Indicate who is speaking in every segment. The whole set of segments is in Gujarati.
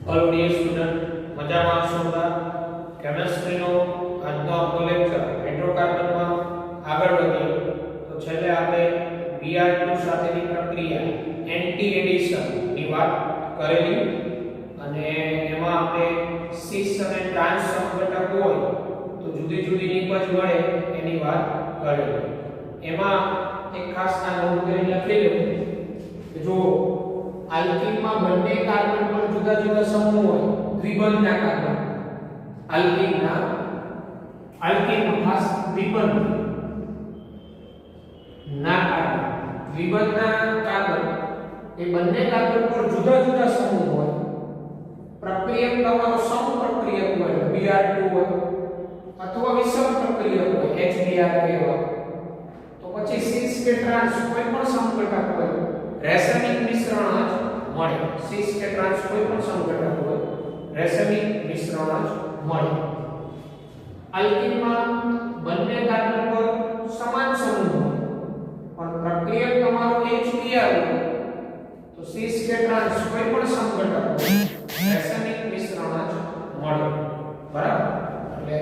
Speaker 1: हेलो डियर स्टूडेंट मजामा आशोदा केमिस्ट्री नो આજનો આપણો લેક્ચર હાઇડ્રોકાર્બનમાં આગળ વધીએ તો છેલ્લે આપણે Br2 સાથેની પ્રક્રિયા એન્ટી એડિશન ની વાત કરેલી અને એમાં આપણે સિસ અને ટ્રાન્સ સંઘટક હોય તો જુદી જુદી નિપજ મળે એની વાત કરેલી એમાં એક ખાસ આ નોંધ કરીને લખી લેવું કે જો આલ્કીનમાં બંને કાર્બન પર જુદા જુદા સમૂહ હોય દ્વિબંધના કાર્બન આલ્કીનમાં ખાસ દ્વિબંધ ના કાર્બન દ્વિબંધના કાર્બન એ બંને કાર્બન પર જુદા જુદા સમૂહ હોય પ્રક્રિયક તમારો સમપ્રક્રિયક હોય Br2 હોય અથવા વિષમ પ્રક્રિયક હોય HBr કહેવાય તો પછી સિસ કે ટ્રાન્સ કોઈ પણ સંઘટક હોય રાસાયણિક મિશ્રણ જ મળે સિસ કે ટ્રાન્સ કોઈ પણ સંઘટક હોય રાસાયણિક મિશ્રણ જ મળે આલ્કીનમાં બંને કાર્બન પર સમાન સમૂહ હોય પણ પ્રક્રિયક તમારો HBr હોય તો સિસ કે ટ્રાન્સ કોઈ પણ સંઘટક હોય રાસાયણિક મિશ્રણ જ મળે બરાબર એટલે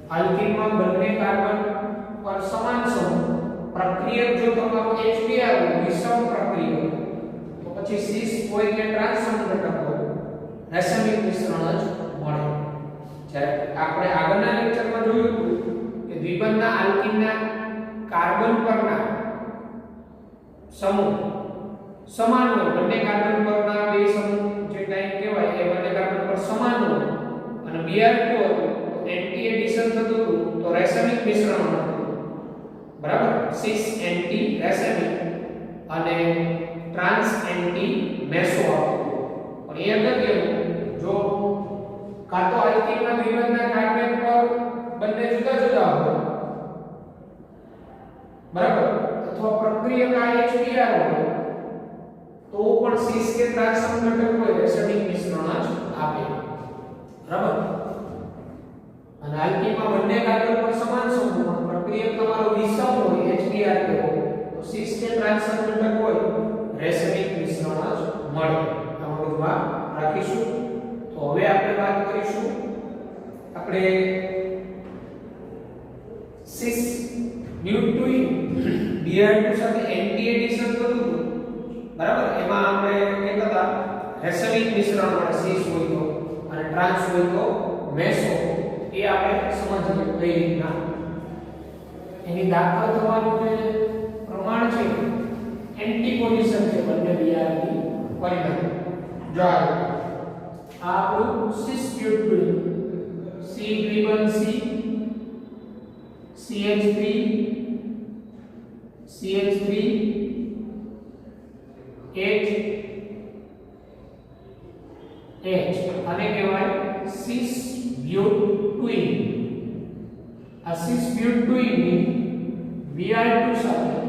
Speaker 1: આલ્કીનમાં બંને કાર્બન પર સમાન સમૂહ પ્રક્રિયક જો તમારો HBr હોય વિષમ પ્રક્રિયક તો પછી સિસ કોઈ કે ટ્રાન્સ સંઘટક હોય રાસાયણિક મિશ્રણ જ મળે જ્યારે આપણે આગળના લેક્ચરમાં જોયું હતું કે દ્વિબંધના આલ્કીનના કાર્બન પરના સમૂહ સમાન હોય બંને કાર્બન પરના બે સમૂહ જે કંઈ કહેવાય એ બંને કાર્બન પર સમાન હોય અને Br2 હતું તો એન્ટી એડિશન થતું હતું તો રાસાયણિક મિશ્રણ હતું બરાબર સિસ એન્ટી રાસાયણિક અને ટ્રાન્સ એન્ટી મેસો આવતું પણ એ અગત્યનું જો કાં તો આલ્કીનના દ્વિબંધના કાર્બન પર બંને જુદા જુદા હોય બરાબર અથવા પ્રક્રિયક HBr હોય તો પણ સિસ કે ટ્રાન્સ સંઘટક હોય રાસાયણિક મિશ્રણ જ આપે બરાબર અને આલ્કીનમાં બંને કાર્બન પર સમાન સમૂહ પ્રક્રિયક તમારો વિષમ હોય HBr હોય તો સિસ કે ટ્રાન્સ સંઘટક હોય રાસાયણિક મિશ્રણ જ મળે આ મગજમાં રાખીશું તો હવે આપણે વાત કરીશું આપણે સિસ બ્યુટુઇન Br2 સાથે એન્ટી એડિશન થતું હતું બરાબર એમાં આપણે કહેતા હતા રાસાયણિક મિશ્રણ મળે સિસ હોય તો અને ટ્રાન્સ હોય તો મેસો એ આપણે સમજીએ કઈ રીતના એની દાખલ થવાનું જે પ્રમાણ છે એન્ટી પોઝિશન છે બંને Br ની પરિણામ જો આ આપણું સિસ બ્યુટુઇન C દ્વિબંધ C CH3 CH3 H H આને કહેવાય સિસ બ્યુટુઇન આ સિસ બ્યુટુઇન ની Br2 સાથે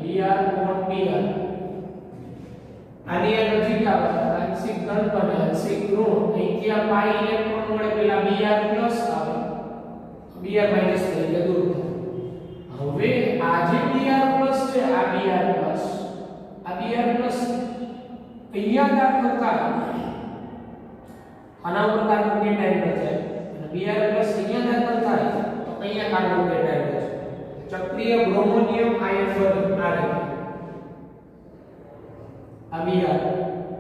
Speaker 1: Br કોણ Br આની નજીક આવે આંશિક ઘન બને આંશિક ઋણ અહીંથી આ પાઈ ઇલેક્ટ્રોન મળે પેલા Br પ્લસ આવે Br માઈનસ થઈ એટલે દૂર થાય હવે આ જે Br પ્લસ છે આ Br પ્લસ અહીંયા દાખલ થાય આના ઉપર કાર્બન કેટાઇન બચે અને Br પ્લસ અહીંયા દાખલ થાય તો અહીંયા કાર્બન કેટાઇન બચે ચક્રીય બ્રોમોનિયમ આયન બને આ રીતે આ Br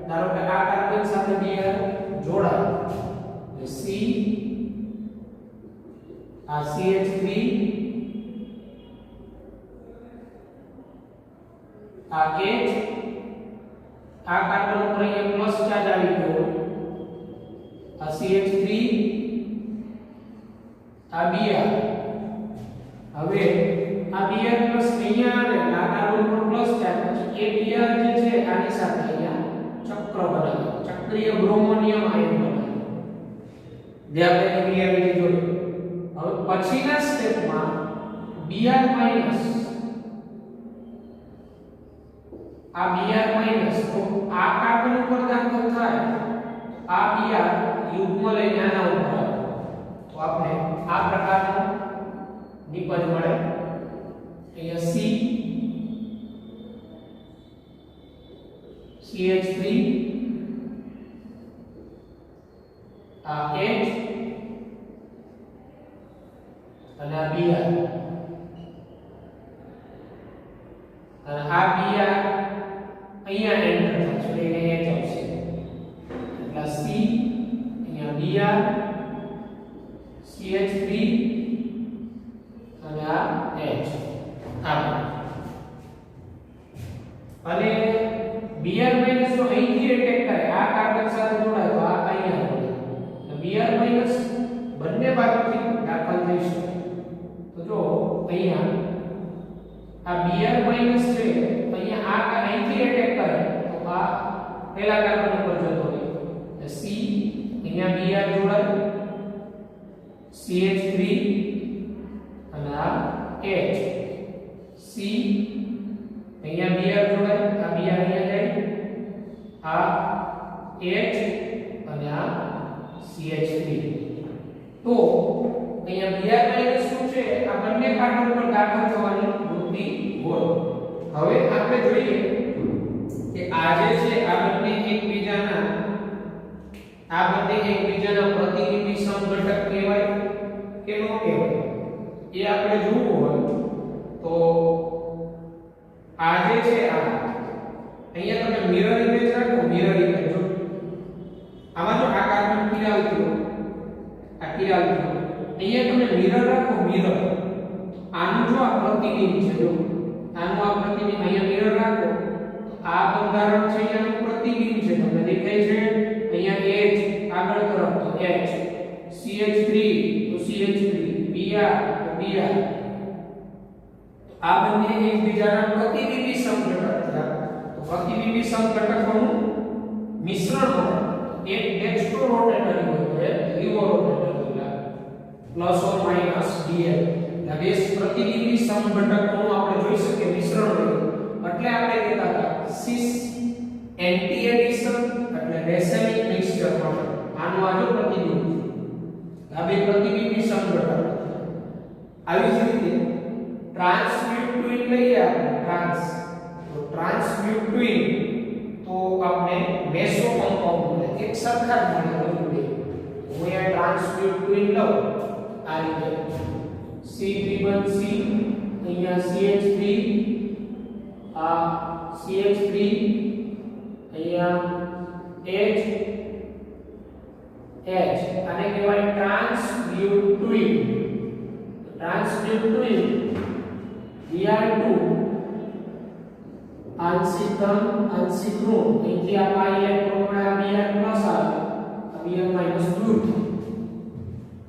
Speaker 1: ધારો કે આ કાર્બન સાથે Br જોડાય એટલે C આ CH3 આ H આ કાર્બન ઉપર એક પ્લસ ચાર્જ આવી ગયો આ CH3 આ Br હવે આ Br પ્લસ અહીંયા આવે આ કાર્બન પર પ્લસ ચાર્જ પછી એ Br જે છે આની સાથે અહીંયા ચક્ર બનાવે ચક્રીય બ્રોમોનિયમ આયન બનાવે જે આપણે ક્રિયા વિધિ જોઈ હવે પછીના સ્ટેપમાં Br માઈનસ આ Br માઈનસ તો આ કાર્બન ઉપર દાખલ થાય આ Br યુગ્મ લઈને આના ઉપર આવે તો આપણે આ પ્રકારનું નિપજ મળે અહીંયા C CH3 આ H અને આ Br, અને આ Br અહીંયા એન્ટર થશે એટલે H આવશે, એટલે C અહીંયા Br CH3 અને આ H અને Br માઈનસ જો અહીંથી એટેક કરે આ કાર્બન સાથે જોડાય તો આ અહીંયા જોડાય, Br માઈનસ બંને બાજુથી દાખલ થઈ શકે. તો જો અહીંયા આ Br માઈનસ છે અહીંયા આ અહીંથી એટેક કરે તો આ પહેલા કાર્બન ઉપર જતો રહે, C અહીંયા Br જોડાય CH3 અને આ H, C અહીંયા Br જોડાય, આ Br અહીંયા જાય, આ H અને આ CH3. તો અહીંયા Br માઈનસ શું છે આ બંને કાર્બન પર દાખલ થવાની વૃત્તિ હોય. હવે આપણે જોઈએ કે આ જે છે આ બંને એકબીજાના પ્રતિનિધિ સમઘટક કહેવાય કે ન કહેવાય એ આપણે જોવું હોય તો આ જે છે આ અહીંયા તમે મિરર ઇમેજ રાખો, મિરર ઇમેજ જો આમાં જો આ કાર્બન કિરાલ થયો, આ કિરાલ થયો, અહીંયા તમે મિરર રાખો, મિરર આનું જો આ પ્રતિબિંબ છે, જો આનું આ પ્રતિબિંબ અહીંયા મિરર રાખો તો આ બંધારણ છે એનું પ્રતિબિંબ છે, તમને દેખાય છે અહીંયા H આગળ તરફ તો H, CH3 તો CH3, Br તો Br, આ બંને એકબીજાના પ્રતિબિંબી સમઘટક થયા. તો પ્રતિબિંબી સમઘટકોનું મિશ્રણ હોય, એક ડેક્સ્ટ્રો રોટેટરી હોય તો એક રિવો રોટેટરી, પ્લસ ઓર માઈનસ dl. આ બે પ્રતિબિંબી સમઘટકોનું આપણે જોઈ શકીએ મિશ્રણ હોય એટલે આપણે કહેતા હતા સિસ એન્ટી એડિશન એટલે રેસેમિક મિક્સચર પણ આનું આ જો પ્રતિબિંબ, આ બે પ્રતિબિંબી સમઘટક. આવી જ રીતે ટ્રાન્સબ્યુટિન લઈએ આપણે, ટ્રાન્સબ્યુટિન તો આપણે મેસો કમ્પાઉન્ડ મળે, એક સરખા જ મળે બધું બે. હું અહીંયા ટ્રાન્સબ્યુટિન લઉં આ રીતે C31C અહીંયા CH3, આ CH3 અહીંયા H આને કહેવાય ટ્રાન્સબ્યુટિન. ટ્રાન્સબ્યુટિન Br2 આંશિક ધન આંશિક ઋણ, અહીંથી આ ઇલેક્ટ્રોન મળે, આ Br પ્લસ આવે, આ Br માઈનસ દૂર થાય.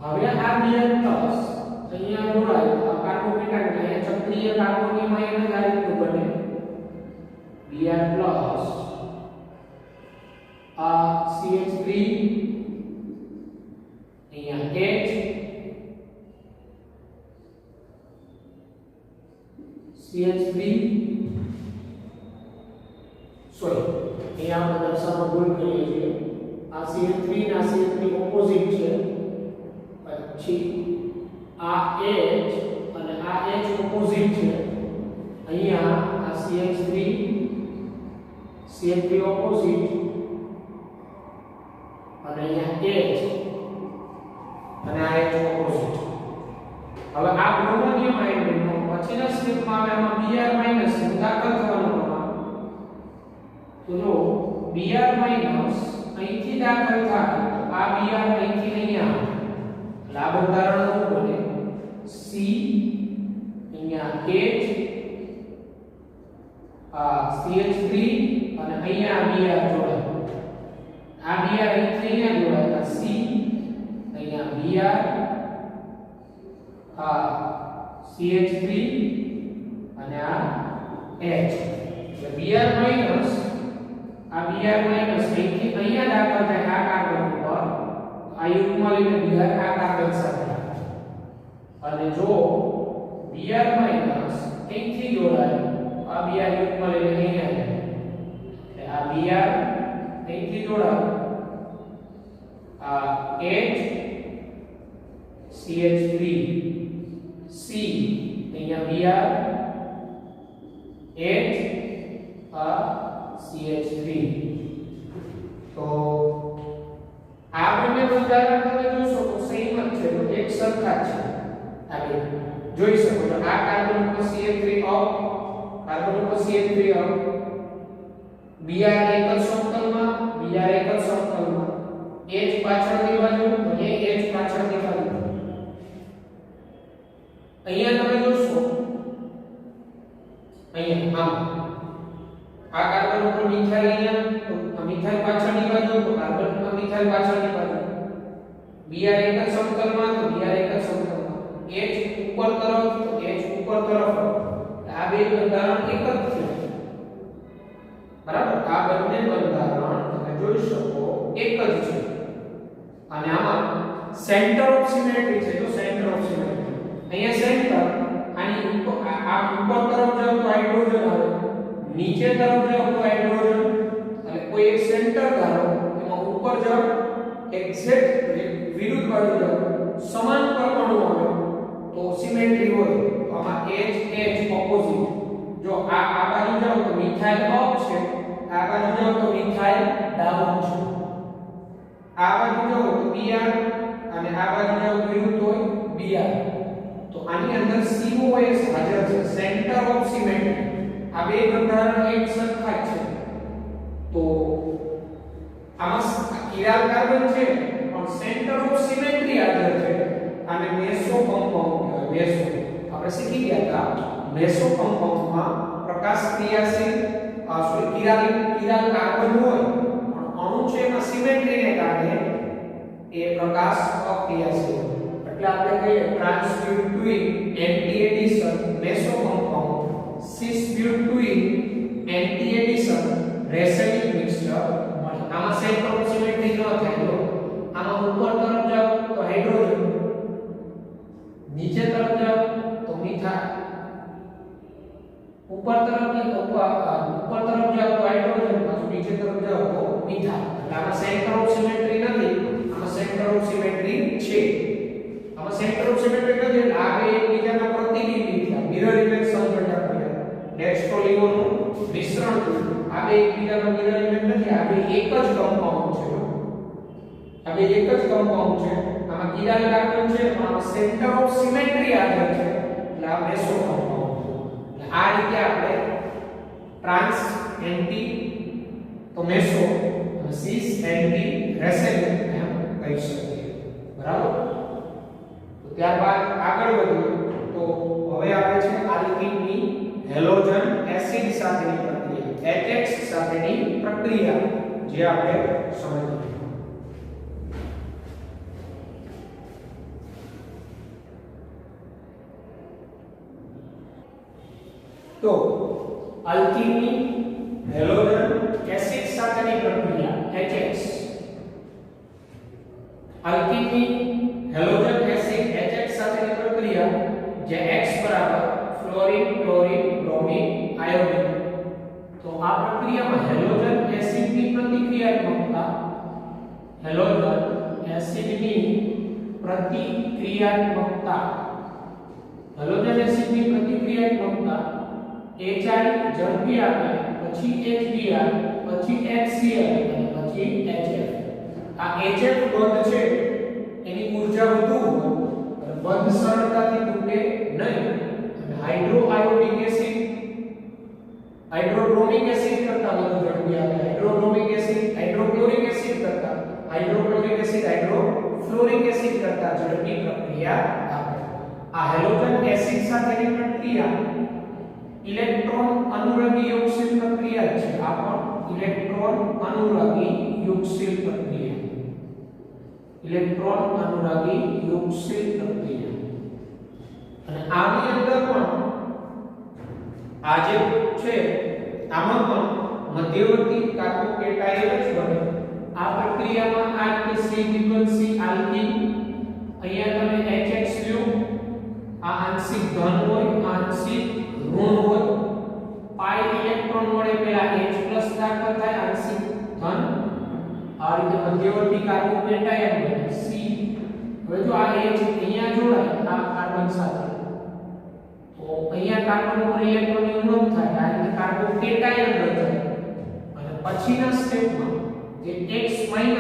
Speaker 1: હવે આ Br પ્લસ અહીંયા જોડાય આ કાર્બોકેટાઇન અહીંયા ચક્રીય કાર્બોનિયમ આયન આ રીતનું બને Br પ્લસ આ CH3 અહીંયા H CH3 સોરી અહીંયા આપણે દર્શાવવા ભૂલ કરીએ છીએ, આ CH3 ના CH3 ઓપોઝિટ છે, પછી આ H અને આ H ઓપોઝિટ છે, અહીંયા આ CH3 ઓપોઝિટ અને અહીંયા H અને આ H ઓપોઝિટ. હવે આ બ્રોમોનિયમ આયનનો પછીના સ્ટેપમાં આમાં Br માઈનસ દાખલ થવાનો પ્રમાણ, તો જો Br માઈનસ અહીંથી દાખલ થાય તો આ Br અહીંથી અહીંયા આ બંધારણ બને C અહીંયા H આ CH3 અને અહીંયા Br જોડાય, આ Br અહીંથી અહીંયા જોડાય, આ C અહીંયા Br આ CH3 અને આ H, એટલે Br માઈનસ આ Br માઈનસ અહીંથી અહીંયા દાખલ થાય આ કાર્બન ઉપર, આ યુગ્મ લઈને Br આ કાર્બન સાથે, અને જો Br માઈનસ અહીંથી જોડાય આ Br યુગ્મ લઈને અહીંયા જાય, એટલે આ Br અહીંથી જોડાય, આ H CH3 C અહીંયા Br H આ CH3. તો આ બંને બંધારણ એક સરખા જ છે આ બે જોઈ શકો છો આ કાર્બન ઉપર CH3 અપ કાર્બન ઉપર CH3 અપ Br એક જ સમતલમાં Br એક જ સમતલમાં H પાછળની બાજુ અને H પાછળની બાજુ અહીંયા તમે જોશો અહીંયા આ કાર્બન ઉપર મિથાઇલ અહીંયા તો મિથાઇલ પાછળની બાજુ તો કાર્બન ઉપર મિથાઇલ પાછળની બાજુ Br એક જ સમતલમાં તો Br એક જ સમતલમાં H ઉપર તરફ તો H ઉપર તરફ આ બે બંધારણ એક જ છે બરાબર આ બંને બંધારણ તમે જોઈ શકો એક જ છે અને આમાં સેન્ટર ઓફ સિમેટ્રી છે જો સેન્ટર ઓફ સિમેટ્રી અહીંયા સેન્ટર આની ઉપર આ ઉપર તરફ જાવ તો હાઇડ્રોજન આવે નીચે તરફ જાવ તો હાઇડ્રોજન અને કોઈ એક સેન્ટર ધારો એમાં ઉપર જાવ એક્ઝેક્ટ વિરુદ્ધ બાજુ જાવ સમાન પરમાણુ આવે તો સિમેટ્રી હોય તો આમાં H ઓપોઝિટ જો આ બાજુ જાવ તો મિથાઇલ અપ છે આ બાજુ જાવ તો મિથાઇલ ડાઉન છે આ બાજુ જાવ તો Br અને આ બાજુ જાવ તો વિરુદ્ધ હોય Br તો આની અંદર COS હાજર છે સેન્ટર ઓફ સિમેટ્રી આ બે બંધારણ એક સરખા છે તો આમાં કિરાલ કાર્બન છે પણ સેન્ટર ઓફ સિમેટ્રી હાજર છે અને મેસો કમ્પાઉન્ડ મેસો આપણે શીખી ગયા હતા મેસો કમ્પાઉન્ડમાં પ્રકાશ ક્રિયાશીલ કિરાલ કાર્બન હોય પણ અણુ છે એમાં સિમેટ્રીને કારણે એ પ્રકાશ અક્રિયાશીલ એટલે આપણે કહીએ trans butene anti addition meso compound cis butene anti addition racemic mixture આમાં સેન્ટર ઓફ સિમેટ્રી ન થાય તો આમાં ઉપર તરફ જાવ તો હાઇડ્રોજન નીચે તરફ જાવ તો મિથાઇલ ઉપર તરફ જાવ તો હાઇડ્રોજન પાછું નીચે તરફ જાવ તો મિથાઇલ એટલે આમાં સેન્ટર ઓફ સિમેટ્રી નથી આમાં સેન્ટર ઓફ સિમેટ્રી છે આમાં સેન્ટર ઓફ સિમેટ્રી નથી એટલે આ બે એકબીજાના પ્રતિબિંબી થયા મિરર ઇમેજ સંઘટન થયા ડેક્સ્ટ્રોલિનોનું મિશ્રણ થયું આ બે એકબીજાના મિરર ઇમેજ નથી આ બે એક જ કમ્પાઉન્ડ છે આ બે એક જ કમ્પાઉન્ડ છે આમાં કિરાલ કાર્બન છે પણ આમાં સેન્ટર ઓફ સિમેટ્રી હાજર છે એટલે આ મેસો કમ્પાઉન્ડ એટલે આ રીતે આપણે ટ્રાન્સ એન્ટી તો મેસો સિસ એન્ટી રેસેનિક એમ કહી શકીએ બરાબર તો ત્યારબાદ આગળ વધીએ તો હવે આવે છે આલ્કીનની હેલોજન એસિડ સાથેની પ્રક્રિયા HX સાથેની પ્રક્રિયા જે આપણે સમજીએ તો આલ્કીનની હેલોજન એસિડ સાથેની પ્રક્રિયા HX આલ્કીનની હેલોજન એસિડ HX સાથેની પ્રક્રિયા જે X fluorine chlorine bromine iodine તો આ પ્રક્રિયામાં હેલોજન એસિડની પ્રતિક્રિયાત્મકતા હેલોજન એસિડની પ્રતિક્રિયાત્મકતા હેલોજન એસિડની પ્રતિક્રિયાત્મકતા HI ઝડપી આપે પછી HBr પછી HCl અને પછી HF આ HF બંધ છે એની ઊર્જા વધુ હોય બંધ સરળતાથી તૂટે નહીં અને હાઇડ્રોઆયોડિક એસિડ હાઇડ્રોબ્રોમિક એસિડ કરતા વધુ ઝડપી આપે હાઇડ્રોબ્રોમિક એસિડ હાઇડ્રોક્લોરિક એસિડ કરતા હાઇડ્રોક્લોરિક એસિડ હાઇડ્રોફ્લોરિક એસિડ કરતા ઝડપી પ્રક્રિયા આપે આ હેલોજન એસિડ સાથેની પ્રક્રિયા ઇલેક્ટ્રોન અનુરાગી યોગશીલ પ્રક્રિયા છે આ પણ ઇલેક્ટ્રોન અનુરાગી યોગશીલ પ્રક્રિયા ઇલેક્ટ્રોન અનુરાગી યોગશીલ પ્રક્રિયા અને આની અંદર પણ આ જે છે આમાં પણ મધ્યવર્તી કાર્બોકેટાયન જ બને આ પ્રક્રિયામાં આ રીતે C આલ્કીન અહીંયા તમે HX લ્યો આ આંશિક ધન હોય આંશિક ઋણ હોય પાઈ ઇલેક્ટ્રોન વડે પહેલા H+ દાખલ થાય આંશિક ધન આ રીતે મધ્યવર્તી કાર્બોકેટાયન બને C હવે જો આ H અહીંયા જોડાય આ કાર્બન સાથે તો અહીંયા કાર્બન ઉપર ઇલેક્ટ્રોનની ઉણપ થાય આ રીતે કાર્બોકેટાયન રચાય અને પછીના સ્ટેપમાં જે X- હોય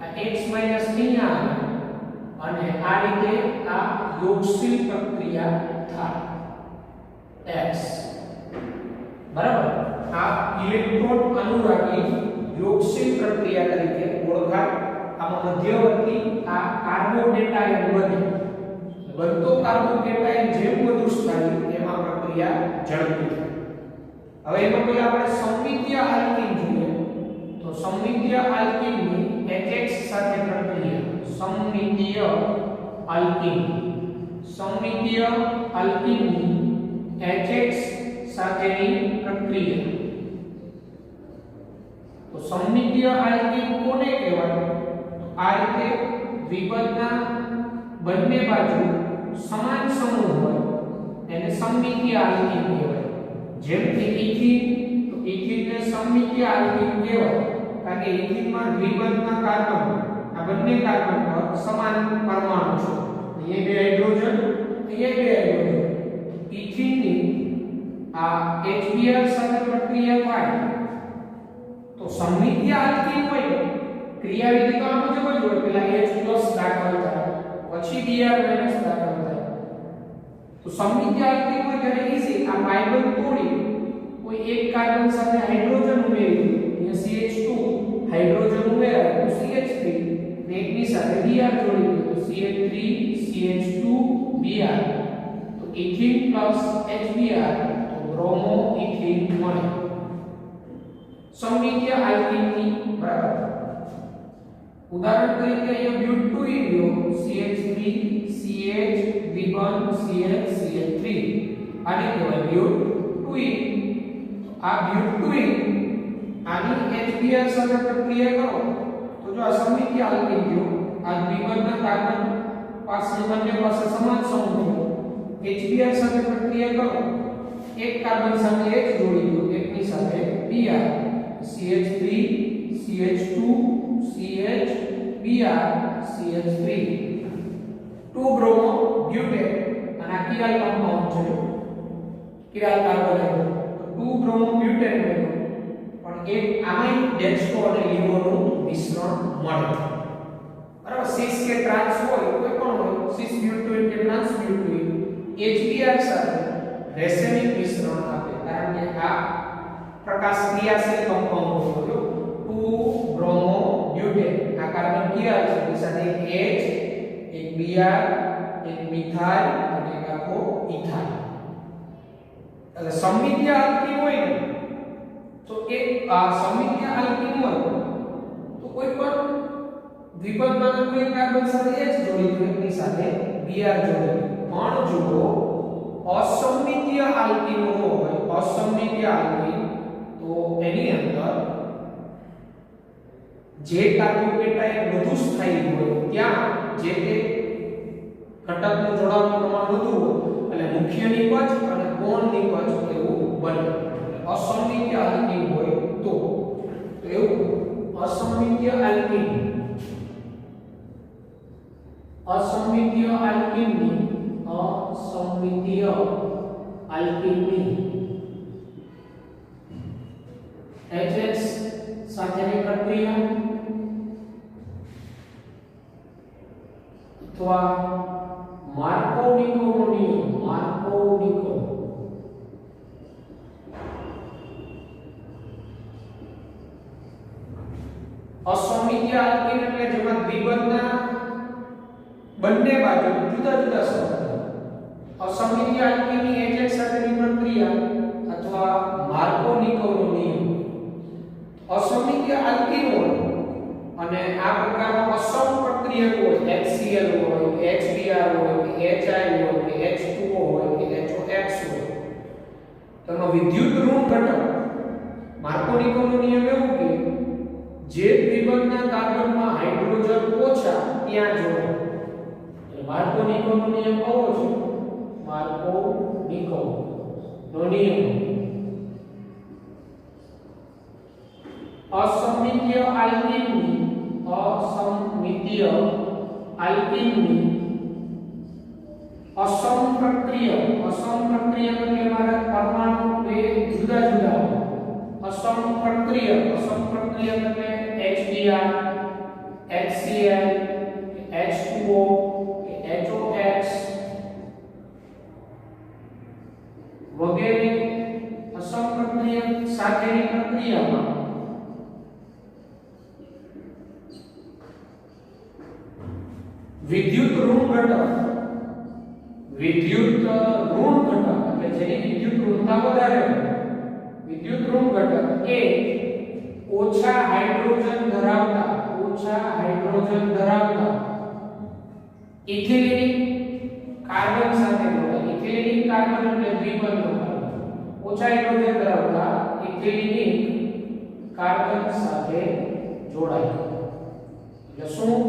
Speaker 1: આ X- અહીંયા આવે અને આ આ યોગશીલ પ્રક્રિયા થાય X બરાબર આ ઇલેક્ટ્રોન અનુરાગી યોગશીલ પ્રક્રિયા તરીકે ઓળખાય આમાં મધ્યવર્તી આ કાર્બોકેટાયન બને બનતો કાર્બોકેટાયન જેમ વધુ સ્થાયી એમાં પ્રક્રિયા ઝડપી થાય હવે એમાં પહેલા આપણે સમમિતીય આલ્કીન જોઈએ તો સમમિતીય આલ્કીનની HX સાથે પ્રક્રિયા સમમિતીય આલ્કીનની HX સાથેની પ્રક્રિયા તો સમમિતીય આલ્કીન કોને કહેવાય આ રીતે દ્વિપદના બંને બાજુ સમાન સમૂહ હોય એને સમમિતીય આલ્કીન કહેવાય જેમ કે ઇથીન તો ઇથીનને સમમિતીય આલ્કીન કહેવાય કારણ કે ઇથીનમાં દ્વિપદના કાર્બન આ બંને કાર્બન પર સમાન પરમાણુ છે અહીંયા બે હાઇડ્રોજન અહીંયા બે હાઇડ્રોજન ઇથીનની આ HBr સાથે પ્રક્રિયા થાય તો સમમિતીય આલ્કીન હોય ક્રિયાવિધિ તો આ મુજબ જ હોય પહેલા H+ દાખલ થાય પછી Br- દાખલ થાય તો સમમિતીય આલ્કીન હોય ત્યારે ઈઝી આ પાયબંધ તોડી કોઈ એક કાર્બન સાથે હાઇડ્રોજન ઉમેરી અહીંયા CH2 હાઇડ્રોજન ઉમેરાય તો CH3 ને એકની સાથે Br જોડી દો તો CH3 CH2 Br તો ઇથીન HBr તો બ્રોમો ઇથીન મળે સમમિતીય આલ્કીનની બરાબર ઉદાહરણ તરીકે અહીંયા બ્યુટુઇન લો CH3 CH દ્વિબંધ CH CH3 આને કહેવાય બ્યુટુઇન આ બ્યુટુઇન આની HBr સાથે પ્રક્રિયા કરો તો જો આ સમમિતીય આલ્કીન જો આ દ્વિબંધના કાર્બન પાસે બંને પાસે સમાન સમૂહ છે HBr સાથે પ્રક્રિયા કરો એક કાર્બન સાથે H જોડી દો એકની સાથે Br CH3 CH2 CH Br CH3 2 bromo butane અને આ કિરાલ કમ્પાઉન્ડ છે કિરાલ કાર્બન તો 2 બ્રોમો બ્યુટેન બન્યો પણ એક આમાંય ડેક્સ્ટ્રો અને લીવોનું મિશ્રણ મળે બરાબર સિસ કે ટ્રાન્સ હોય કોઈ પણ હોય સિસ બ્યુટુઇન કે ટ્રાન્સ બ્યુટુઇન HBr સાથે રેસેનિક મિશ્રણ આપે કારણ કે આ પ્રકાશ ક્રિયાશીલ કમ્પાઉન્ડ હોય 2 બ્રોમો બ્યુટેન આ કાર્બન કિરાલ છે એની સાથે એક H એક Br એક મિથાઇલ અને એક આખો ઇથાઇલ એટલે સમમિતીય આલ્કીન હોય ને તો એક આ સમમિતીય આલ્કીન હોય તો કોઈ પણ દ્વિપદમાંના કોઈ કાર્બન સાથે H જોડી દો એકની સાથે Br જોડી દો પણ જો અસમમિતીય આલ્કીન હોય અસમમિતીય આલ્કીન તો એની અંદર જે કાર્બોકેટાયન વધુ સ્થાયી હોય ત્યાં જે તે ઘટકનું જોડાણનું પ્રમાણ વધુ હોય એટલે મુખ્ય નિપજ અને કોણ નિપજ એવું બને અસમમિતીય આલ્કીન હોય તો એવું અસમમિતીય આલ્કીનની HX સાથેની પ્રક્રિયા અથવા માર્કોવ-નિકોવનો નિયમ અસમમિતીય આલ્કીન એટલે જેમાં દ્વિબંધના બંને બાજુ જુદા જુદા સંબંધો અસમમિતીય આલ્કીનની HX સાથેની પ્રક્રિયા અથવા માર્કોવ-નિકોવનો નિયમ અસમમિતીય આલ્કીન હોય અને આ પ્રકારનો અસમ પ્રક્રિયક હોય HCl હોય HBr હોય HI હોય H2O હોય કે HOX હોય તેનો વિદ્યુત ઋણ ઘટક માર્કોવ-નિકોવનો નિયમ એવું કે જે દ્વિબંધના કાર્બનમાં હાઇડ્રોજન ઓછા ત્યાં જોડાય એટલે માર્કોવ-નિકોવનો નિયમ આવો છે માર્કોવ-નિકોવનો નિયમ અસમમિતીય આલ્કીનની અસમ પ્રક્રિયા એટલે મારા પરમાણુ બે જુદા જુદા હોય અસમ પ્રક્રિયા એટલે HBr HCl H2O HOX વિદ્યુત ઋણ ઘટક, વિદ્યુત ઋણ ઘટક એટલે જેની વિદ્યુત ઋણતા વધારે હોય, વિદ્યુત ઋણ ઘટક એ ઓછા હાઇડ્રોજન ધરાવતા ઇથિલિનિક કાર્બન સાથે જોડાય. ઇથિલિનિક કાર્બન એટલે દ્વિબંધનો કાર્બન. ઓછા હાઇડ્રોજન ધરાવતા ઇથિલિનિક કાર્બન સાથે જોડાય. એટલે શું?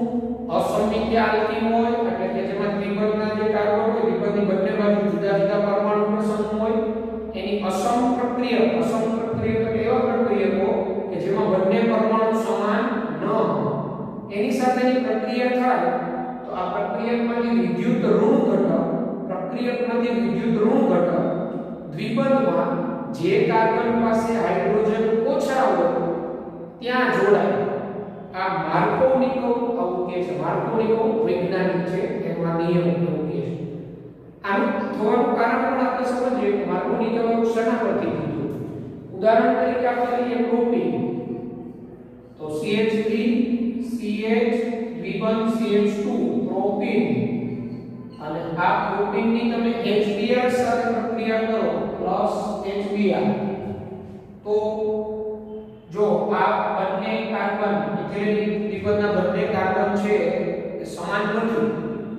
Speaker 1: અસમિતીય આલ્કીન હોય એટલે કે જેમાં દ્વિબંધના જે કાર્બન હોય, દ્વિબંધની બંને બાજુ જુદા જુદા પરમાણુ પ્રસંગ હોય, એની અસમ પ્રક્રિયક એટલે એવા પ્રક્રિયકો કે જેમાં બંને પરમાણુ સમાન ન હોય, એની સાથેની પ્રક્રિયા થાય તો આ પ્રક્રિયકમાંથી વિદ્યુત ઋણ ઘટક દ્વિબંધમાં જે કાર્બન પાસે હાઇડ્રોજન ઓછા હોય ત્યાં જોડાય. આ માર્કોનિકો આવું કહે છે. માર્કોનિકો વૈજ્ઞાનિક છે, એમાં નિયમ એવું કહે છે. આનું થવાનું કારણ પણ આપણે સમજીએ કે માર્કોનિકો એવું શેના પરથી કીધું. ઉદાહરણ તરીકે આપણે લઈએ પ્રોપીન. તો CH3 CH દ્વિબંધ CH2 પ્રોપીન, અને આ પ્રોપીનની તમે HBr સાથે પ્રક્રિયા કરો પ્લસ HBr, તો જો આ બંને કાર્બન ઇથિલિન દ્વિબંધના બંને કાર્બન છે એ સમાન નથી.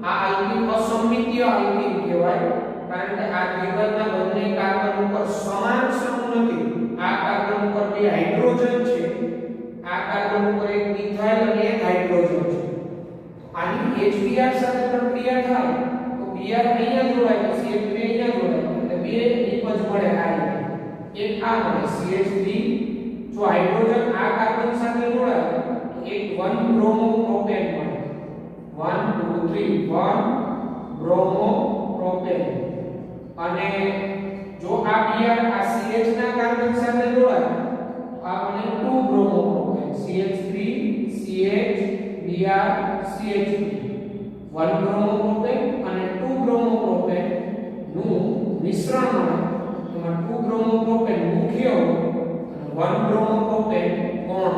Speaker 1: આ આલ્કીન અસમિતીય આલ્કીન કહેવાય, કારણ કે આ દ્વિબંધના બંને કાર્બન ઉપર સમાન સમૂહ નથી. આ કાર્બન ઉપર બે હાઇડ્રોજન છે, આ કાર્બન ઉપર એક મિથાઇલ અને એક હાઇડ્રોજન છે. આની HBr સાથે પ્રક્રિયા થાય તો Br અહીંયા જોડાય તો CH3 અહીંયા જોડાય એટલે બે નિપજ મળે. આ એક આ મળે CH3. જો હાઇડ્રોજન આ કાર્બન સાથે જોડાય તો એક 1 બ્રોમો પ્રોપેન મળે. 1 2 3 1 બ્રોમો પ્રોપેન. અને જો આ Br આ CH ના કાર્બન સાથે જોડાય તો આ બને 2 bromo propane. CH3 CH Br CH3 1 bromo propane અને 2 બ્રોમો પ્રોપેન નું મિશ્રણ મળે. એમાં 2 બ્રોમો પ્રોપેન મુખ્ય હોય અને 1 બ્રોમો પ્રોપેન ગૌણ.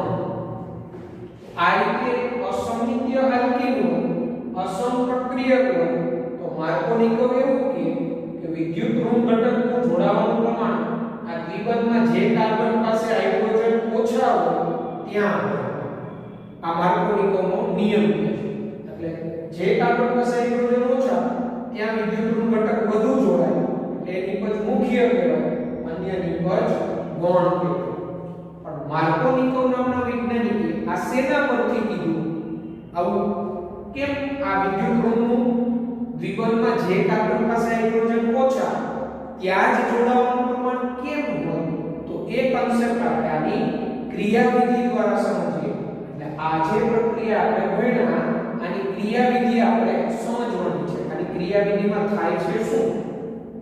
Speaker 1: આ રીતે અસમિતીય આલ્કીન હોય, અસમ પ્રક્રિયક હોય તો માર્કોનિકો એવું કે વિદ્યુત ઋણ ઘટકનું જોડાવાનું પ્રમાણ આ દ્વિબંધમાં જે કાર્બન પાસે હાઇડ્રોજન ઓછા હોય ત્યાં આ માર્કોનિકોનો નિયમ છે. એટલે જે કાર્બન પાસે હાઇડ્રોજન ઓછા ત્યાં વિદ્યુત ઋણ ઘટક વધુ જોડાય એટલે નિપજ મુખ્ય કહેવાય, અન્ય નિપજ ગૌણ કહેવાય. પણ માર્કોનિકો નામના વૈજ્ઞાનિકે આ શેના પરથી કીધું આવું? કેમ આ વિદ્યુત ઋણનું દ્વિબંધમાં જે કાર્બન પાસે હાઇડ્રોજન ઓછા ત્યાં જ જોડાવાનું પ્રમાણ કેમ હોય? તો એ કન્સેપ્ટ આપણે આની ક્રિયાવિધિ દ્વારા સમજીએ. એટલે આ જે પ્રક્રિયા આપણે ભણ્યા આની ક્રિયાવિધિ આપણે સમજવાની છે. આની ક્રિયાવિધિમાં થાય છે શું,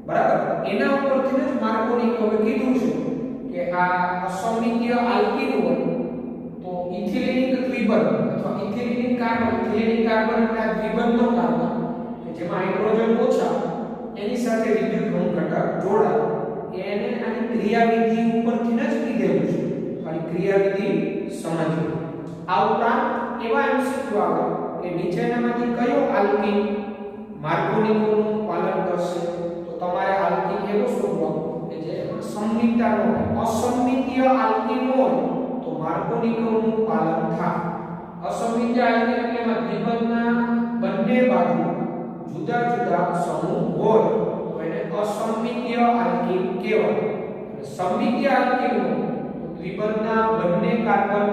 Speaker 1: બરાબર? એના ઉપરથી જ માર્કોનિકોએ કીધું છે કે આ અસમિતીય આલ્કીન હોય તો ઇથિલિનિક દ્વિબંધ અથવા ઇથિલિનિક કાર્બન એટલે આ દ્વિબંધનો કાર્બન કે જેમાં હાઇડ્રોજન ઓછા એની સાથે વિદ્યુત ઋણ ઘટક જોડાય. એને આની ક્રિયાવિધિ ઉપરથી જ કીધેલું છે. આની ક્રિયાવિધિ સમજવી. આ ઉપરાંત એવા MCQ આવે કે નીચેનામાંથી કયો આલ્કીન માર્કોનિકોનું પાલન કરશે? તો તમારે આલ્કીન એવો શોધવાનો કે જે સમમિતતાનો હોય. અસમિતીય આલ્કીન હોય તો માર્કોનિકોનું પાલન થાય. અસમિતીય આલ્કીન એટલે એમાં દ્વિબંધના બંને બાજુ જુદા જુદા સમૂહ હોય તો એને અસમિતીય આલ્કીન કહેવાય. અને સમમિતીય આલ્કીન હોય તો દ્વિબંધના બંને કાર્બન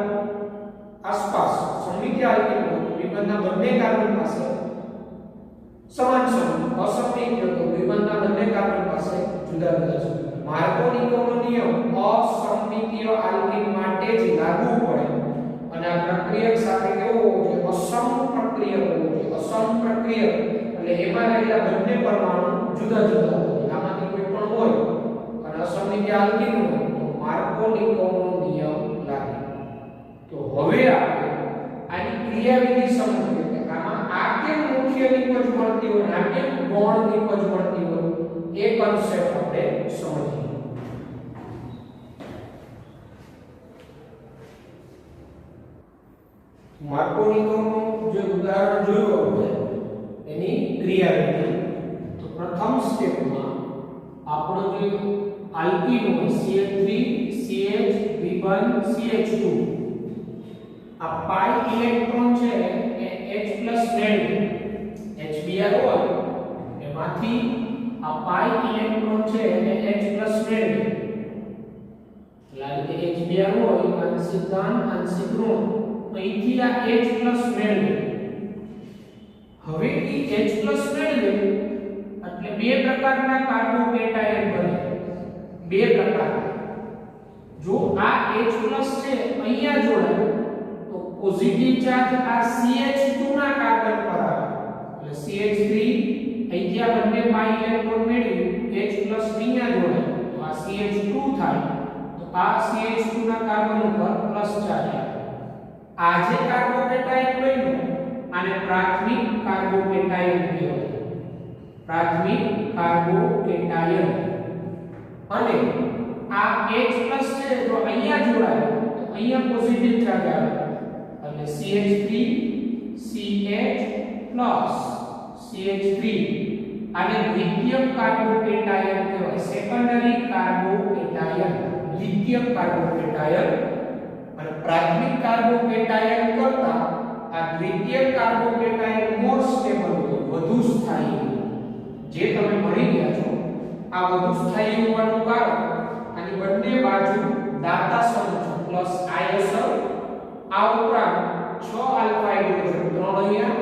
Speaker 1: આસપાસ સમમિતીય આલ્કીન હોય દ્વિબંધના બંને કાર્બન પાસે સમાન સમૂહ. અસમિતીય તો દ્વિબંધના બંને કાર્બન પાસે જુદા જુદા સમૂહ. માર્કોનિકોનો નિયમ અસમિતીય આલ્કીન માટે જ લાગુ પડે. અને આ પ્રક્રિયક સાથે કેવો હોવો જોઈએ? અસમ પ્રક્રિયક હોવો જોઈએ. અસમ પ્રક્રિયક એટલે એમાં રહેલા બંને પરમાણુ જુદા જુદા હોય. આમાંથી કોઈ પણ હોય અને અસમિતીય આલ્કીન હોય તો માર્કોનિકોનો નિયમ લાગે. તો હવે આપણે આની ક્રિયાવિધિ સમજીએ કે આમાં આ કેમ મુખ્ય નિપજ મળતી હોય, આ કેમ ગૌણ નિપજ મળતી હોય, એ કન્સેપ્ટ આપણે સમજીએ. માર્કોનિકોનું જે ઉદાહરણ જોયું આપણે એની ક્રિયાવિધિ. તો પ્રથમ સ્ટેપમાં આપણો જે આલ્કીન હોય CH3 CH V1 CH2 આ પાઈ ઇલેક્ટ્રોન છે એ H+ મેળવે HBr હોય એમાંથી આ પાઈ ઇલેક્ટ્રોન છે એ H+ મેળવે એટલે કે HBr હોય આંશિક ધન આંશિક ઋણ અહીંથી આ H+ મેળવે. હવે એ H+ મેળવે એટલે બે પ્રકારના કાર્બોકેટાયન બને. બે પ્રકાર. જો આ H+ છે અહીંયા જોડાય તો પોઝિટિવ ચાર્જ આ CH2 ના કાર્બન પર આવે એટલે CH3 અહીંયા બંને પાઈ ઇલેક્ટ્રોન મેળવી H+ અહીંયા જોડાય તો આ CH2 થાય તો આ CH2 ના કાર્બન ઉપર પ્લસ ચાર્જ આવે. આ જે કાર્બોકેટાયન બન્યું આને પ્રાથમિક કાર્બોકેટાયન કહેવાય. પ્રાથમિક કાર્બોકેટાયન. અને આ H+ છે જો અહીંયા જોડાય તો અહીંયા પોઝિટિવ ચાર્જ આવે એટલે CH3 CH+ CH3 આને દ્વિતીયક કાર્બોકેટાયન કહેવાય. સેકન્ડરી કાર્બોકેટાયન દ્વિતીયક કાર્બોકેટાયન. અને પ્રાથમિક કાર્બોકેટાયન કરતા આ દ્વિતીયક કાર્બોકેટાયન મોર સ્ટેબલ હોય વધુ સ્થાયી. જે તમે ભણી ગયા છો આ વધુ સ્થાયી હોવાનું કારણ આની બંને બાજુ દાતા સમૂહ પ્લસ I અસર આ ઉપરાંત 6 આલ્ફા હાઇડ્રોજન 3 અહીંયા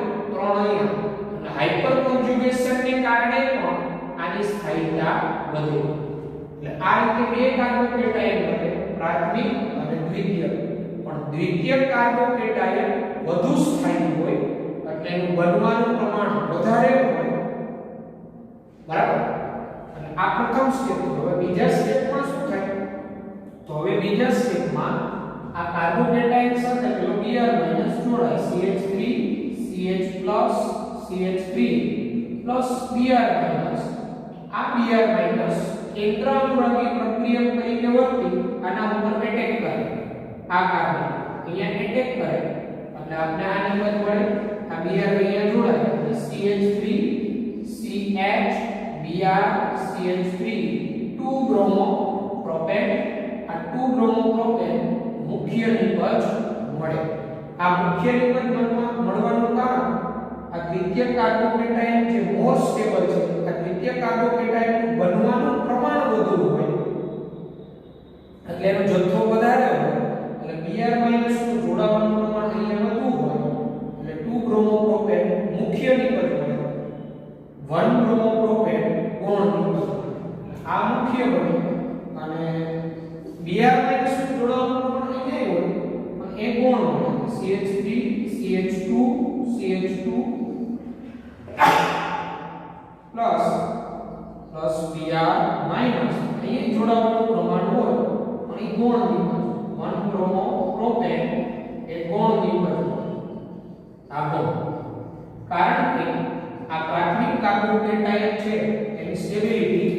Speaker 1: અને હાઇપર કોન્જ્યુગેશન ને કારણે પણ આની સ્થાયીતા વધે. એટલે આ રીતે બે કાર્બોકેટાયન બને પ્રાથમિક અને દ્વિતીયક. પણ દ્વિતીયક કાર્બોકેટાયન વધુ સ્થાયી હોય એટલે એનું બનવાનું પ્રમાણ વધારે હોય. બરાબર. અને આ પ્રથમ સ્ટેપ. હવે બીજા સ્ટેપમાં શું થાય? તો હવે બીજા સ્ટેપમાં આ કાર્બોકેટાયન સાથે પેલો Br- જોડાય CH3 CH+ CH3 Br-. આ Br- કેન્દ્રાનુરાગી પ્રક્રિયક તરીકે વર્તી આના ઉપર એટેક કરે. આ કાર્બન અહીંયા એટેક કરે એટલે આપણે આની કિંમત મળે. આ Br અહીંયા જોડાય એટલે CH3 CH Br CH3 2 bromo propane. આ 2 બ્રોમો પ્રોપેન મુખ્ય નિપજ મળે. આ મુખ્ય નિપજ મળવાનું કારણ આ દ્વિતીયક કાર્બોકેટાયન જે મોર સ્ટેબલ છે આ દ્વિતીયક કાર્બોકેટાયન નું બનવાનું પ્રમાણ વધુ હોય એટલે એનો જથ્થો વધારે હોય એટલે Br- નું જોડાવાનું પ્રમાણ અહીંયા વધુ હોય એટલે 2 બ્રોમો પ્રોપેન મુખ્ય નિપજ મળે. 1 બ્રોમો પ્રોપેન ગૌણ નિપજ. આ મુખ્ય બને અને Br- જોડાવાનું પ્રમાણ અહીંયા હોય પણ એ ગૌણ હોય. CH3 CH2 CH2 plus Br- અહીં જોડાવાનું પ્રમાણ હોય પણ એ ગૌણ નિપજ. 1 બ્રોમો પ્રોપેન એ ગૌણ નિપજ હોય. આ ગૌણ. કારણ કે આ પ્રાથમિક કાર્બોકેટાયન છે એની સ્ટેબિલિટી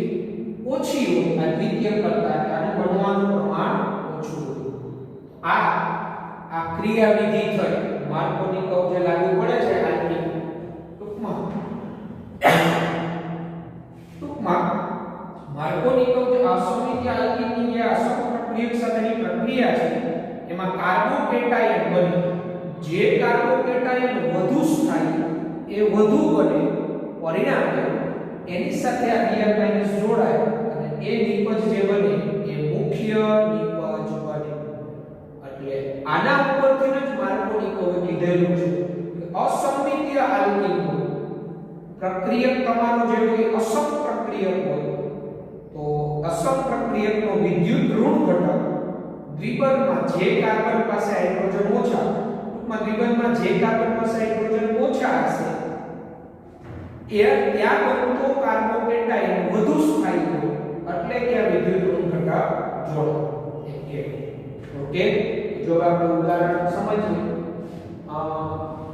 Speaker 1: ઓછી હોય આ દ્વિતીયક કરતા. આનું બનવાનું પ્રમાણ ઓછું હોય. આ ક્રિયાવિધિ થઈ માર્કોની કર્વ જે લાગુ પડે છે આલ્કીન ટૂંકમાં માર્કોની કર્વ જે અસમિત આલ્કીનની જે અસમપ્રક્રિયક સાથેની પ્રક્રિયા છે એમાં કાર્બોકેટાયન બને. જે કાર્બોકેટાયન વધુ સ્થાયી એ વધુ બને પરિણામે એની સાથે આ Br- જોડાય અને એ નિપજ જે બને એ મુખ્ય નિપજ બને. એટલે આના ઉપરથી જ માર્કોની કર્વ કીધેલું છે કે અસમિતીય આલ્કીન પ્રક્રિયક તમારો જે હોય અસમ પ્રક્રિયક હોય તો અસમ પ્રક્રિયકનો વિદ્યુત ઋણ ઘટક દ્વિબંધમાં જે કાર્બન પાસે હાઇડ્રોજન ઓછા ટૂંકમાં દ્વિબંધમાં જે કાર્બન પાસે હાઇડ્રોજન ઓછા હશે એ ત્યાં બનતો કાર્બોકેટાયન વધુ સ્થાયી હોય એટલે કે આ વિદ્યુત ઋણ ઘટક જોડાય. ઓકે. જો આપણે ઉદાહરણ સમજીએ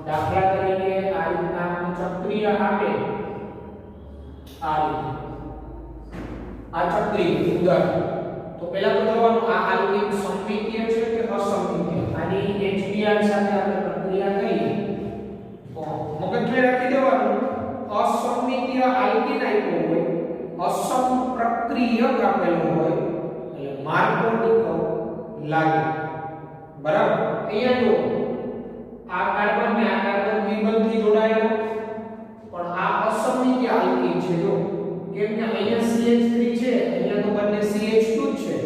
Speaker 1: દાખલા તરીકે આ રીતના ચક્રીય આપે આ રીતે આ ચક્રીય ઉદાહરણ તો પહેલા તો જોવાનું આ આલ્કીન સમમિતીય છે કે અસમમિતીય. આની HBr સાથે આપણે પ્રક્રિયા કરીએ તો મગજમાં રાખી દેવાનું અસમમિતીય આલ્કીન આપ્યો હોય, અસમપ્રક્રિયક આપેલો હોય એટલે માર્કોનિકો લાગે. બરાબર. અહીંયા જો આ કાર્બન ને આ કાર્બન દ્વિબંધથી જોડાયેલો પણ આ અસમમિતીય આલ્કીન છે. જો કેમ કે અહીંયા CH3 છે, અહીંયા તો બંને CH2 છે,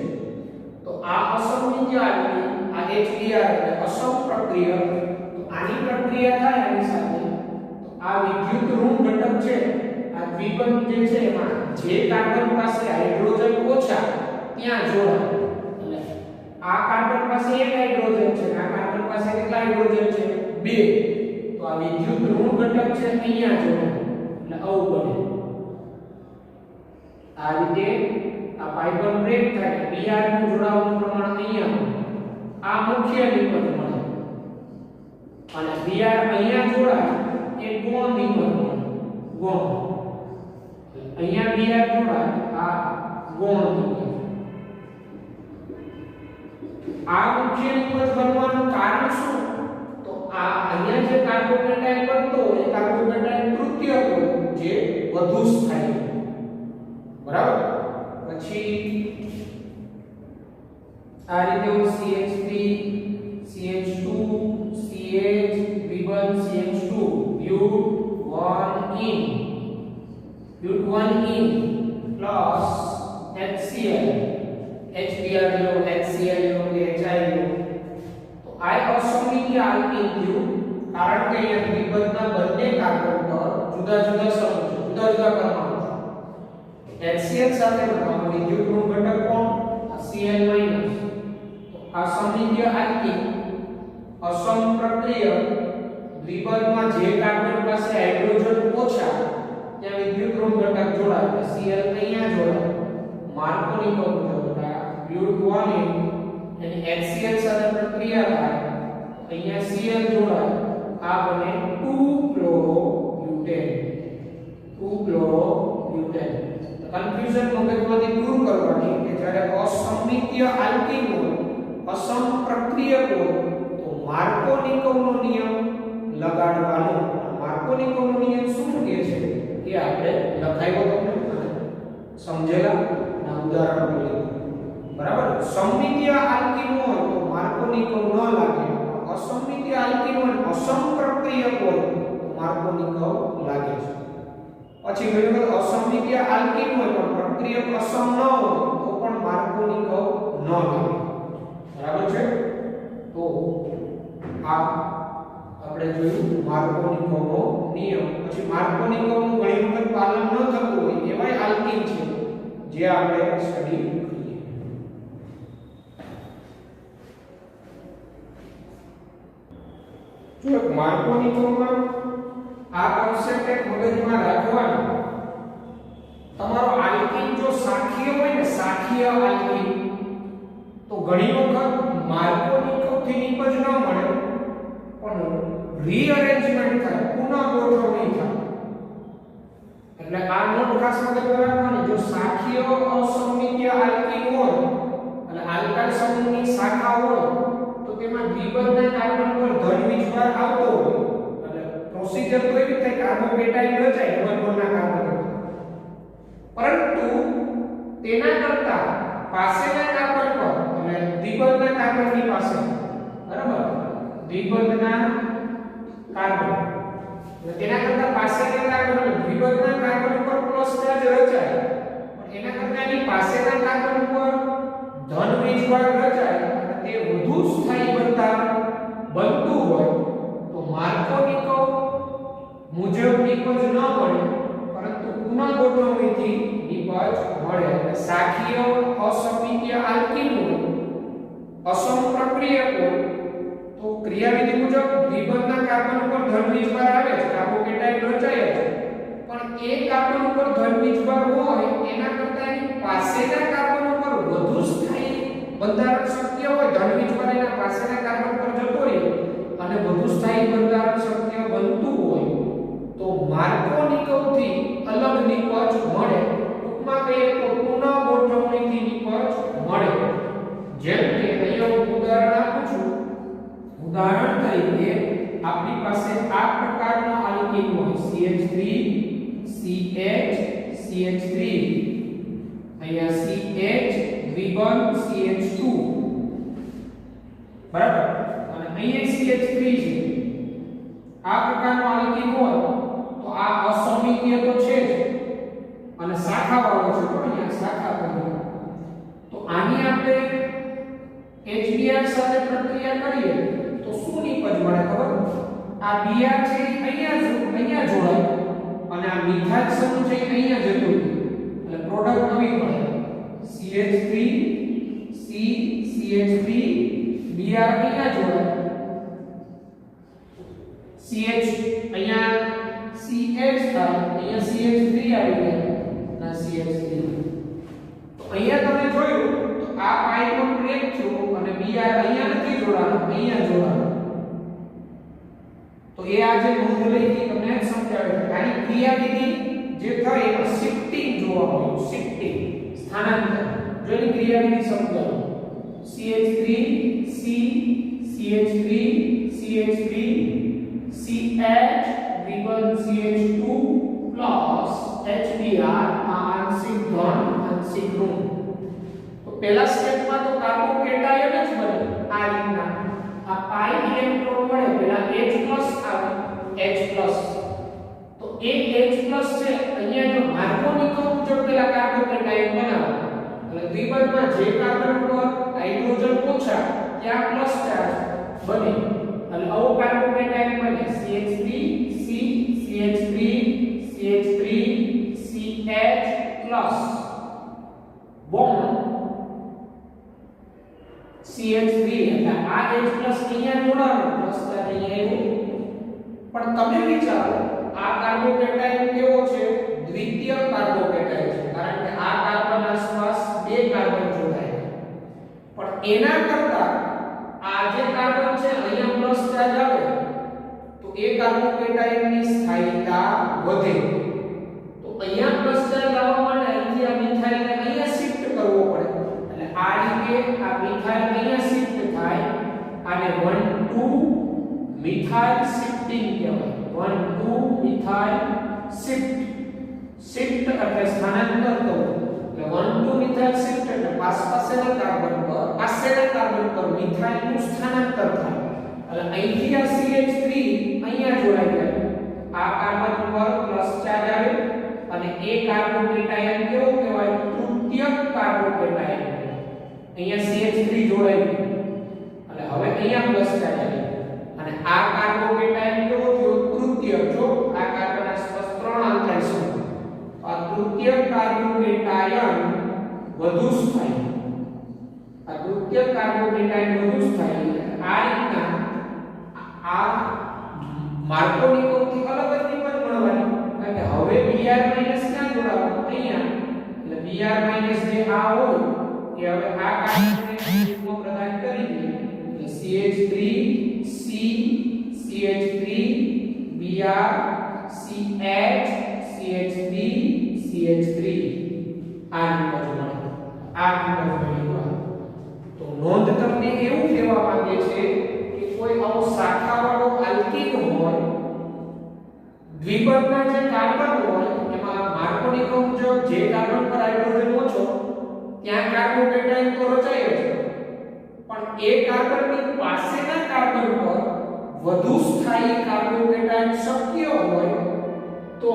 Speaker 1: તો આ અસમમિતીય આલ્કીન આ HBr એટલે અસમપ્રક્રિયક. તો આની પ્રક્રિયા થાય આની સાથે તો આ વિદ્યુત ઋણ ઘટક છે, આ દ્વિબંધ જે છે એમાં જે કાર્બન પાસે હાઇડ્રોજન ઓછા ત્યાં જોડાય. એટલે આ કાર્બન પાસે એક હાઇડ્રોજન છે, આ કાર્બન પાસે કેટલા હાઇડ્રોજન છે? બે. તો આ વિદ્યુત ઋણ ઘટક છે અહીંયા જોડાય એટલે આવું બને. આ રીતે આ પાઇપન બ્રેક થાય, Br નું જોડાવાનું પ્રમાણ અહીંયા આ મુખ્ય નિપજ મળે અને Br અહીંયા જોડાય એ ગૌણ નિપજ મળે. ગૌણ અહીંયા Br જોડાય આ ગૌણ નિપજ. આ મુખ્ય નિપજ બનવાનું કારણ શું? તો આ અહીંયા જે કાર્બોકેટાયન બનતો હોય એ કાર્બોકેટાયન તૃતીયક હોય જે વધુ સ્થાયી. બરાબર. પછી આ રીતે CH3 CH2 CH દ્વિબંધ CH2 but1in plus HCl HBr લો HCl લો કે HI લો તો આ અસમમિતીય આલ્કીન થયું કારણ કે અહીંયા દ્વિબંધના બંને કાર્બન પર જુદા જુદા સમૂહ છે, જુદા જુદા પરમાણુ છે. HCl સાથે પરમાણુ વિદ્યુત ઋણ ઘટક કોણ? Cl- તો આ સમમિતીય આલ્કીન અસમપ્રક્રિયક દ્વિબંધમાં જે કાર્બન પાસે હાઇડ્રોજન ઓછા ત્યાં વિદ્યુત ઋણ ઘટક જોડાય, Cl અહીંયા જોડાય. માર્કોનિકો જોડાય but1in એની HCl સાથે પ્રક્રિયા થાય અહીંયા Cl જોડાય આ બને 2-chlorobutane. 2-chlorobutane. કન્ફ્યુઝન મગજમાંથી દૂર કરવાની કે જ્યારે અસમમિતીય આલ્કીન હોય, અસમપ્રક્રિયક હોય તો માર્કોનિકોવનો નિયમ લગાડવાનો. માર્કોનિકોવનો નિયમ શું કહે છે એ આપણે લખાયો તમને સમજેલા ના ઉદાહરણ લઈ. બરાબર. સમમિતીય આલ્કીન હોય તો માર્કોનિકોવ ન લાગે, અસમમિતીય આલ્કીન હોય અસમપ્રક્રિયક હોય તો માર્કોનિકોવ લાગે છે. પછી ઘણી વખત અસમમિતીય આલ્કીન હોય પણ પ્રક્રિયક અસમ ન હોય તો પણ માર્કોનિકોવ ન લાગે. બરાબર છે. તો આ આપણે જોયું માર્કોનિકોવનો નિયમ. પછી માર્કોનિકોવનું ઘણી વખત પાલન ન થતું હોય એવાય આલ્કીન છે જે આપણે સ્ટડી કરીએ. જો માર્કોનિકોવમાં આ કોન્સેપ્ટ એક મગજમાં રાખવાનો. તમારો આલ્કીન જો શાખીય હોય ને, શાખીય આલ્કીન, તો ઘણી વખત માર્કોનિકોવ થી નિપજ ન મળે પણ રીઅરેન્જમેન્ટ થાય, પુનઃ ગોઠવણી થાય. એટલે આ નોટ ખાસ મગજમાં રાખવાની. જો શાખીય અસમમિતીય આલ્કીન હોય અને આલ્કાઇલ સમૂહની શાખા હોય તો તેમાં દ્વિબંધના કાર્બન પર ધન વીજભાર આવતો હોય. પ્રોસિજર તો એવી થાય કાર્બોકેટાઇન રચાય ડબલ કાર્બન, પરંતુ તેના કરતા પાસેના કાર્બન પર એટલે દ્વિબંધના કાર્બનની પાસે, બરાબર, દ્વિબંધના કાર્બન એટલે તેના કરતા પાસેના કાર્બન એટલે દ્વિબંધના કાર્બન પર પ્લસ ચાર્જ રચાય પણ એના કરતા એની પાસેના કાર્બન પર ધન વીજભાર રચાય અને તે વધુ સ્થાયી બંધારણ બનતું હોય તો માર્કોનિકોવ મુજબ નિપજ ન મળે પરંતુ પુનઃ ગોઠવણીથી નિપજ મળે. એટલે શાખીય અસમમિતીય આલ્કીન અસમપ્રક્રિયક તો ક્રિયાવિધિ મુજબ દ્વિબંધના કાર્બન ઉપર ધન વીજભાર આવે છે, કાર્બોકેટાઇન રચાય છે, પણ એ કાર્બન ઉપર ધન વીજભાર હોય એના કરતા એની પાસેના કાર્બન ઉપર વધુ સ્થાયી બંધારણ શક્ય હોય. ધન વીજભાર એના પાસેના કાર્બન પર જતો રહે અને વધુ સ્થાયી બંધારણ શક્ય બનતું હોય તો માર્કોનિકોવ થી અલગ નિપજ મળે. ટૂંકમાં કહીએ તો પુનઃ ગોઠવણીથી નિપજ મળે. જેમ કે અહીંયા હું ઉદાહરણ આપું છું. ઉદાહરણ તરીકે આપણી પાસે આ પ્રકારનો આલ્કીન હોય CH3 CH3 અહીંયા CH દ્વિબંધ CH2 બરાબર અને અહીંયા CH3 છે આ પ્રકારનો આલ્કીન હોય તો આ અસમિતીય તો છે જ અને શાખા વાળો છે પણ અહીંયા શાખા બની તો આની આપણે HBr સાથે પ્રક્રિયા કરીએ તો શું નિપજ મળે ખબર આ Br છે અહીંયા જોડાય અને આ મિથાઇલ સમૂહ છે અહીંયા જતો એટલે પ્રોડક્ટ નવી મળે CH3 C CH3 Br અહીંયા જોડાય CH અહીંયા CH થાય અહીંયા CH3 આવી ગયા ના CH3 તો અહીંયા તમે જોયું તો આ પાઇપોન બ્રેક થયો અને Br અહીંયા નથી જોડાણો અહીંયા જોડાણો તો એ આ જે નોંધ લઈ તમને સમજાવે છે આની ક્રિયાવિધિ જે થાય એમાં શિફ્ટિંગ જોવા મળ્યું શિફ્ટિંગ સ્થાનાંતર જો એની ક્રિયાવિધિ સમજાવો CH3 C CH3 CH3 CH દ્વિબંધ CH2 plus HBr આંશિક ધન આંશિક ઋણ તો પહેલા સ્ટેપમાં તો કાર્બોકેટાયન જ બને આ રીતના આ પાઈ ઇલેક્ટ્રોન મળે પહેલા H+ આવે H+ તો એ H+ છે અહીંયા જો હાર્મોનિકો મુજબ પેલા કાર્બોકેટાયન બનાવો એટલે દ્વિબંધમાં જે કાર્બન પર હાઇડ્રોજન ઓછા ત્યાં પ્લસ ચાર્જ બને એટલે આવો કાર્બોકેટાયન બને CH3 C CH3 CH3 CH plus bond CH3 એટલે આ H+ અહીંયા જોડાણો પ્લસ ચાર્જ અહીંયા આવ્યો પણ તમે વિચારો આ કાર્બોકેટાયન કેવો છે દ્વિતીય કાર્બોકેટાયન છે કારણ કે આ કાર્બન આસપાસ બે કાર્બન જોડાય પણ એના કરતા આ જે કાર્બન છે અહીંયા પ્લસ ચાર્જ આવે તો એ કાર્બોકેટાયનની સ્થાયીતા વધે તો અહીંયા પ્લસ ચાર્જ લાવવા માટે અહીંથી આ મિથાઇલને અહીંયા શિફ્ટ કરવો પડે એટલે આ રીતે આ મિથાઇલ અહીંયા શિફ્ટ થાય આને 1,2 મિથાઇલ શિફ્ટિંગ કહેવાય 1,2 મિથાઇલ શિફ્ટ એટલે સ્થાનાંતર કરવું એટલે 1,2 મિથાઇલ શિફ્ટ એટલે પાસેના કાર્બન પર મિથાઇલનું સ્થાનાંતર થાય એટલે અહીંથી આ CH3 અહીંયા જોડાઈ જાય આ કાર્બન પર પ્લસ ચાર્જ આવે અને એ કાર્બોકેટાયન કેવો કહેવાય તૃતીયક કાર્બોકેટાયન અહીંયા CH3 જોડાઈ ગયું એટલે હવે અહીંયા પ્લસ ચાર્જ આવે અને આ કાર્બોકેટાયન કેવો થયો તૃતીયક જો આ કાર્બન આસપાસ 3 આંતરિક સમૂહ આ તૃતીયક કાર્બોકેટાયન વધુ સ્થાયી આ તૃતીયક કાર્બોકેટાયન વધુ સ્થાયી આ રીતના આ માર્કોનિકોથી અલગ જ નિપજ મળવાની કારણ કે હવે Br- ક્યાં જોડાવો અહીંયા એટલે Br- જે આ હોય એ હવે આ કાર્બનને ગ્રુપમાં પ્રદાન કરી દે એટલે CH3 C CH3 Br CH CH3 CH3 આ નિપજ મળે આ નિપજ મળી તો નોંધ તમને એવું કહેવા માંગે છે કે કોઈ આવો શાખાવાળો આલ્કીન હોય દ્વિબંધના જે કાર્બન હોય એમાં માર્કોનિકો મુજબ જે કાર્બન પર હાઇડ્રોજન ઓછો ત્યાં કાર્બોકેટાયન તો રચાય છે પણ એ કાર્બનની પાસેના કાર્બન પર વધુ સ્થાયી કાર્બોકેટાયન શક્ય હોય તો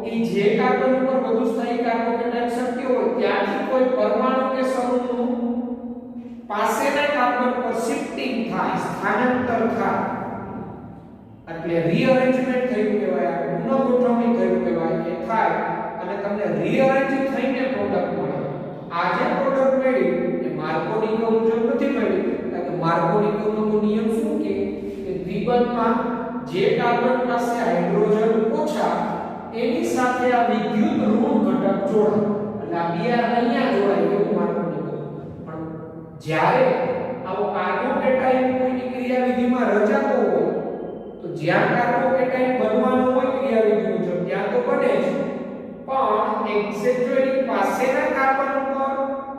Speaker 1: એ જે કાર્બન ઉપર વધુ સ્થાયી કાર્બોકેટાયન શક્ય હોય ત્યાંથી કોઈ પરમાણુ કે સમૂહનું પાસેના કાર્બન પર શિફ્ટિંગ થાય સ્થાનાંતર થાય એટલે રીઅરેન્જમેન્ટ થયું કહેવાય પુનઃગોઠવણી થયું કહેવાય એ થાય અને તમને રીઅરેન્જ થઈને પ્રોડક્ટ મળે આ જે પ્રોડક્ટ મળી એ માર્કોનિકો મુજબ નથી મળી કારણ કે માર્કોનિકોનો નિયમ શું કે દ્વિબંધમાં જે કાર્બન પાસે હાઇડ્રોજન ઓછા એની સાથે આ વિદ્યુત ઋણ ઘટક જોડાય એટલે આ Br અહીંયા જોડાય એવું માર્કોનિકો પણ જ્યારે આવો કાર્બોકેટાયન કોઈની ક્રિયાવિધિમાં રચાતો હોય તો જ્યાં કાર્બોકેટાયન બનવાનું હોય ક્રિયાવિધિ મુજબ ત્યાં તો બને જ પણ એક્સેપ્ટની પાસેના કાર્બન ઉપર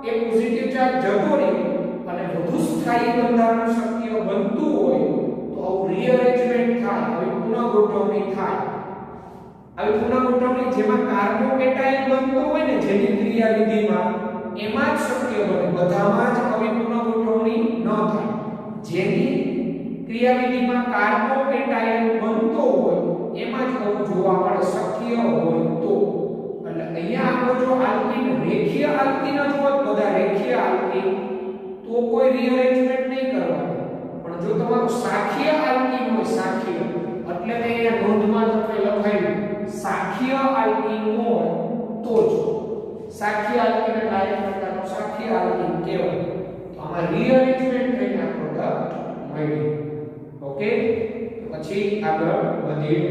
Speaker 1: એ પોઝિટિવ ચાર્જ જતો રહે અને વધુ સ્થાયી બંધારણ શક્ય બનતું હોય તો આવું રીઅરેન્જમેન્ટ થાય હવે પુનઃગોઠવણી થાય આવી પુનઃગોઠવણી જેમાં કાર્બોકેટાયન બનતો હોય ને જેની ક્રિયાવિધિમાં એમાં જ શક્ય બને, બધામાં જ આવી પુનઃગોઠવણી ન થાય. જેની ક્રિયાવિધિમાં કાર્બોકેટાયન બનતો હોય એમાં જ આવું જોવા મળે, શક્ય હોય તો. એટલે અહીંયા આપણો જો આલ્કીન રેખીય આલ્કીન જ હોત, બધા રેખીય આલ્કીન, તો કોઈ રીઅરેન્જમેન્ટ નહીં કરવાનું. પણ જો તમારું શાખીય આલ્કીન હોય, શાખીય એટલે કે અહીંયા નોંધમાં તમને લખાયું શાખીય આલ્કીન હોય તો જ શાખીય આલ્કીન એટલે આ પ્રકારનો શાખીય આલ્કીન કહેવાય. તો આમાં રીઅરેન્જમેન્ટ થઈને આ પ્રોડક્ટ મળી. ઓકે, તો પછી આગળ વધીએ.